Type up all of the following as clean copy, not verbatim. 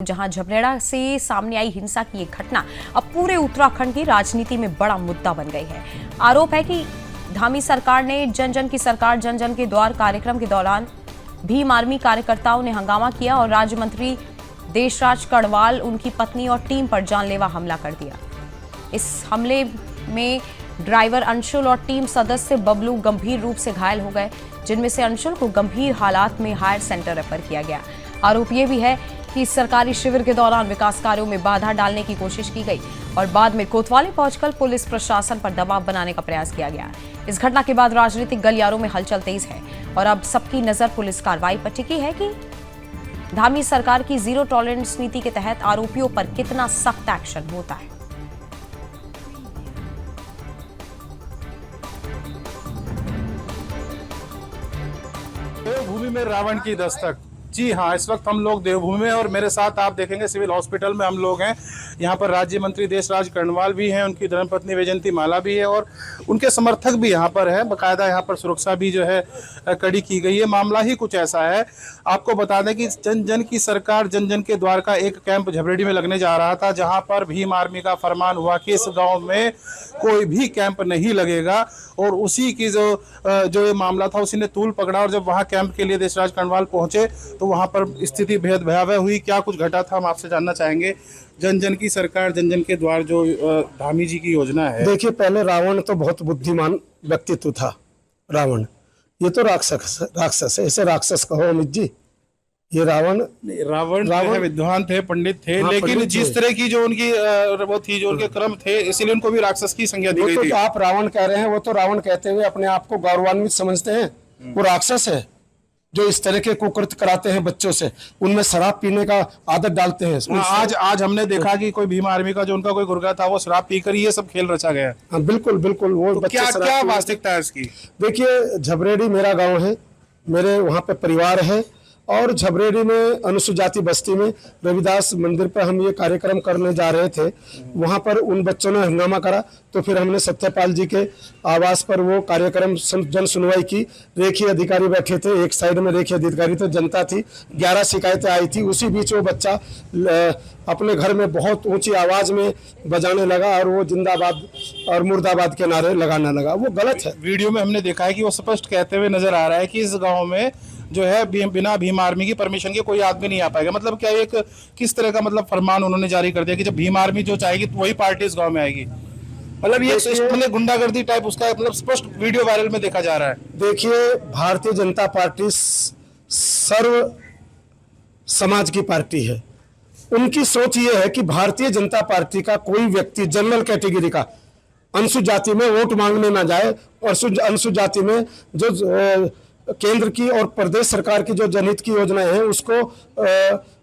जहां झबरेड़ा से सामने आई हिंसा की एक घटना अब पूरे उत्तराखंड की राजनीति में बड़ा मुद्दा बन गई है। आरोप है कि धामी सरकार ने जन जन की सरकार जन जन के द्वार कार्यक्रम के दौरान भीम आर्मी कार्यकर्ताओं ने हंगामा किया और राज्य मंत्री देशराज कड़वाल उनकी पत्नी और टीम पर जानलेवा हमला कर दिया। इस हमले में ड्राइवर अंशुल और टीम सदस्य बबलू गंभीर रूप से घायल हो गए, जिनमें से अंशुल को गंभीर हालात में हायर सेंटर रेफर किया गया। आरोप यह भी है कि सरकारी शिविर के दौरान विकास कार्यों में बाधा डालने की कोशिश की गई और बाद में कोतवाली पहुंचकर पुलिस प्रशासन पर दबाव बनाने का प्रयास किया गया। इस घटना के बाद राजनीतिक गलियारों में हलचल तेज है और अब सबकी नजर पुलिस कार्रवाई पर टिकी है कि धामी सरकार की जीरो टॉलरेंस नीति के तहत आरोपियों पर कितना सख्त एक्शन होता है। देवभूमि में रावण की दस्तक। जी हाँ, इस वक्त हम लोग देवभूमि में और मेरे साथ आप देखेंगे सिविल हॉस्पिटल में हम लोग हैं। यहाँ पर राज्य मंत्री देशराज कड़वाल भी हैं, उनकी धर्मपत्नी वैजयंती माला भी है और उनके समर्थक भी यहाँ पर है। बाकायदा यहाँ पर सुरक्षा भी जो है कड़ी की गई है। मामला ही कुछ ऐसा है, आपको बता दें कि जन जन की सरकार जन जन के द्वार का एक कैंप झबरेड़ी में लगने जा रहा था, जहाँ पर भीम आर्मी का फरमान हुआ कि इस गाँव में कोई भी कैंप नहीं लगेगा और उसी की जो ये मामला था उसी ने तूल पकड़ा। और जब वहाँ कैंप के लिए देशराज कड़वाल पहुंचे तो वहाँ पर स्थिति बेहद भयावह हुई। क्या कुछ घटा था हम आपसे जानना चाहेंगे। जन जन की सरकार जन जन के द्वार जो धामी जी की योजना है। देखिए, पहले रावण तो बहुत बुद्धिमान व्यक्तित्व था। रावण ये तो राक्षस है, इसे राक्षस कहो अमित जी। ये रावण विद्वान थे, पंडित थे, हाँ, लेकिन पंडित जिस तरह की जो उनकी वो थी, जो उनके कर्म थे, इसीलिए उनको भी राक्षस की संज्ञा दी गई थी। तो आप रावण कह रहे हैं, वो तो रावण कहते हुए अपने आप को गौरवान्वित समझते हैं। वो राक्षस है जो इस तरह के कुकृत्य कराते हैं बच्चों से, उनमें शराब पीने का आदत डालते हैं। आज हमने देखा कि कोई भीम आर्मी का जो उनका कोई गुर्गा था वो शराब पीकर ये सब खेल रचा गया। हाँ, बिल्कुल बिल्कुल। वो तो बच्चे क्या वास्तविकता है इसकी? देखिए, झबरेड़ी मेरा गाँव है, मेरे वहाँ पे परिवार है और झबरेड़ी में अनुसूचित जाति बस्ती में रविदास मंदिर पर हम ये कार्यक्रम करने जा रहे थे। वहाँ पर उन बच्चों ने हंगामा करा तो फिर हमने सत्यपाल जी के आवास पर वो कार्यक्रम जन सुनवाई की। रेखी अधिकारी बैठे थे, एक साइड में रेखी अधिकारी तो जनता थी। 11 शिकायतें आई थी। उसी बीच वो बच्चा अपने घर में बहुत ऊंची आवाज में बजाने लगा और वो जिंदाबाद और मुर्दाबाद के नारे लगाने लगा। वो गलत है। वीडियो में हमने देखा है कि वो स्पष्ट कहते हुए नजर आ रहा है कि इस गाँव में जो है बिना भीम आर्मी की परमिशन के कोई आदमी नहीं आ पाएगा। मतलब क्या एक किस तरह का मतलब फरमान उन्होंने जारी कर दिया कि जब भीम आर्मी जो चाहेगी तो वही पार्टी इस गांव में आएगी। मतलब ये मतलब गुंडागर्दी टाइप उसका मतलब स्पष्ट वीडियो वायरल में देखा जा रहा है। देखिए, भारतीय जनता पार्टी सर्व समाज की पार्टी है। उनकी सोच ये है कि भारतीय जनता पार्टी का कोई व्यक्ति जनरल कैटेगरी का अनुसूचित जाति में वोट मांगने ना जाए और अनुसूचित जाति में जो केंद्र की और प्रदेश सरकार की जो जनहित की योजनाएं हैं उसको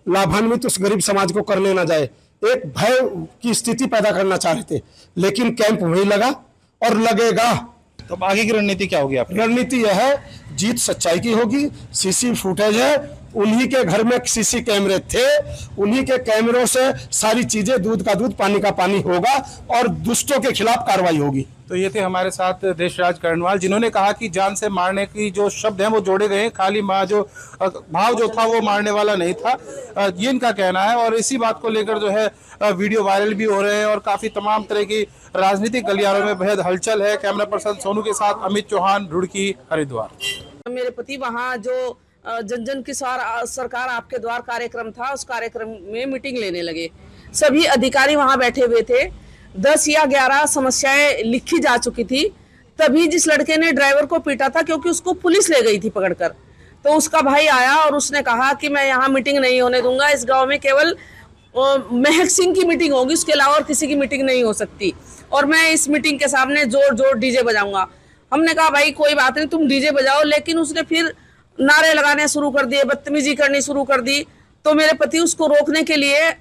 लाभान्वित उस गरीब समाज को करने ना जाए। एक भय की स्थिति पैदा करना चाह रहे थे, लेकिन कैंप वही लगा और लगेगा। तो आगे की रणनीति क्या होगी आपकी? रणनीति यह है, जीत सच्चाई की होगी। सीसी फुटेज है, उन्हीं के घर में सीसी कैमरे थे, उन्हीं के कैमरों से सारी चीजें, दूध का दूध पानी का पानी होगा और दुष्टों के खिलाफ कार्रवाई होगी। तो ये थे हमारे साथ देशराज कड़वाल, जिन्होंने कहा कि जान से मारने की जो शब्द हैं वो जोड़े गए हैं, खाली जो भाव जो था वो मारने वाला नहीं था, ये इनका कहना है। और इसी बात को लेकर जो है वीडियो वायरल भी हो रहे हैं और काफी तमाम तरह की राजनीतिक गलियारों में बेहद हलचल है। कैमरा पर्सन सोनू के साथ अमित चौहान, रुड़की, हरिद्वार। मेरे पति वहाँ जो जन जन की सरकार आपके द्वार कार्यक्रम था, उस कार्यक्रम में मीटिंग लेने लगे। सभी अधिकारी वहाँ बैठे हुए थे। 10 या 11 समस्याएं लिखी जा चुकी थी। तभी जिस लड़के ने ड्राइवर को पीटा था, क्योंकि उसको पुलिस ले गई थी पकड़कर, तो उसका भाई आया और उसने कहा कि मैं यहाँ मीटिंग नहीं होने दूंगा। इस गांव में केवल महक सिंह की मीटिंग होगी, उसके अलावा और किसी की मीटिंग नहीं हो सकती और मैं इस मीटिंग के सामने जोर जोर डीजे बजाऊंगा। हमने कहा भाई कोई बात नहीं, तुम डीजे बजाओ। लेकिन उसने फिर नारे लगाने शुरू कर दिए, बदतमीजी करनी शुरू कर दी। तो मेरे पति उसको रोकने के लिए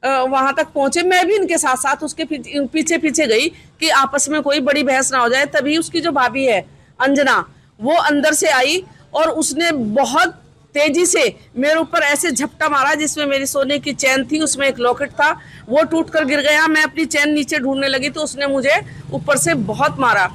वहां तक पहुंचे। मैं भी इनके साथ साथ उसके पीछे पीछे गई कि आपस में कोई बड़ी बहस ना हो जाए। तभी उसकी जो भाभी है अंजना, वो अंदर से आई और उसने बहुत तेजी से मेरे ऊपर ऐसे झपटा मारा जिसमें मेरी सोने की चैन थी, उसमें एक लॉकेट था, वो टूटकर गिर गया। मैं अपनी चैन नीचे ढूंढने लगी तो उसने मुझे ऊपर से बहुत मारा।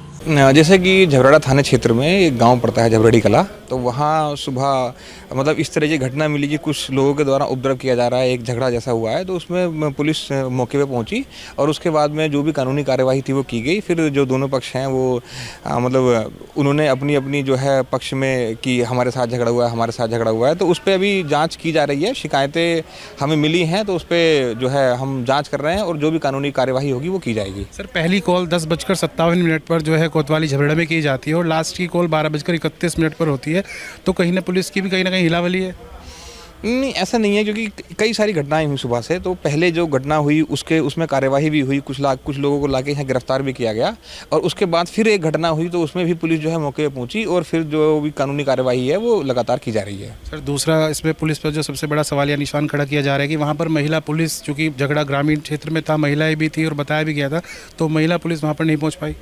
जैसे कि झबरेड़ा थाना क्षेत्र में एक गांव पड़ता है झबरेड़ी कला, तो वहाँ सुबह मतलब इस तरह की घटना मिली कि कुछ लोगों के द्वारा उपद्रव किया जा रहा है, एक झगड़ा जैसा हुआ है। तो उसमें पुलिस मौके पे पहुंची और उसके बाद में जो भी कानूनी कार्यवाही थी वो की गई। फिर जो दोनों पक्ष हैं वो मतलब उन्होंने अपनी अपनी जो है पक्ष में कि हमारे साथ झगड़ा हुआ है, हमारे साथ झगड़ा हुआ है, तो उस पर अभी जाँच की जा रही है। शिकायतें हमें मिली हैं तो उस पर जो है हम जाँच कर रहे हैं और जो भी कानूनी कार्यवाही होगी वो की जाएगी। सर पहली कॉल 10:57 पर जो है कोतवाली झगड़ा में की जाती है और लास्ट की कॉल 12:31 पर होती है, तो कहीं ना पुलिस की भी कहीं ना कहीं हिलावली है। नहीं, ऐसा नहीं है, क्योंकि कई सारी घटनाएं हुई सुबह से। तो पहले जो घटना हुई उसमें कार्यवाही भी हुई, कुछ लोगों को लाके यहाँ गिरफ्तार भी किया गया। और उसके बाद फिर एक घटना हुई तो उसमें भी पुलिस जो है मौके पे पहुंची और फिर जो भी कानूनी कार्यवाही है वो लगातार की जा रही है। सर दूसरा इसमें पुलिस पर जो सबसे बड़ा सवाल या निशान खड़ा किया जा रहा है कि वहाँ पर महिला पुलिस, चूँकि झगड़ा ग्रामीण क्षेत्र में था, महिलाएं भी थी और बताया भी गया था, तो महिला पुलिस वहाँ पर नहीं पहुँच पाई।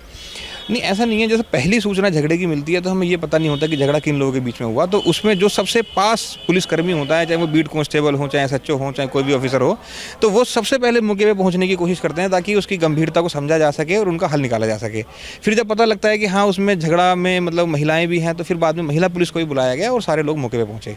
नहीं, ऐसा नहीं है। जैसे पहली सूचना झगड़े की मिलती है तो हमें ये पता नहीं होता कि झगड़ा किन लोगों के बीच में हुआ। तो उसमें जो सबसे पास पुलिसकर्मी होता है, चाहे वो बीट कांस्टेबल हो, चाहे SHO हो, चाहे कोई भी ऑफिसर हो, तो वो सबसे पहले मौके पे पहुंचने की कोशिश करते हैं ताकि उसकी गंभीरता को समझा जा सके और उनका हल निकाला जा सके। फिर जब पता लगता है कि हाँ उसमें झगड़ा में मतलब महिलाएं भी हैं, तो फिर बाद में महिला पुलिस को ही बुलाया गया और सारे लोग मौके पे पहुंचे।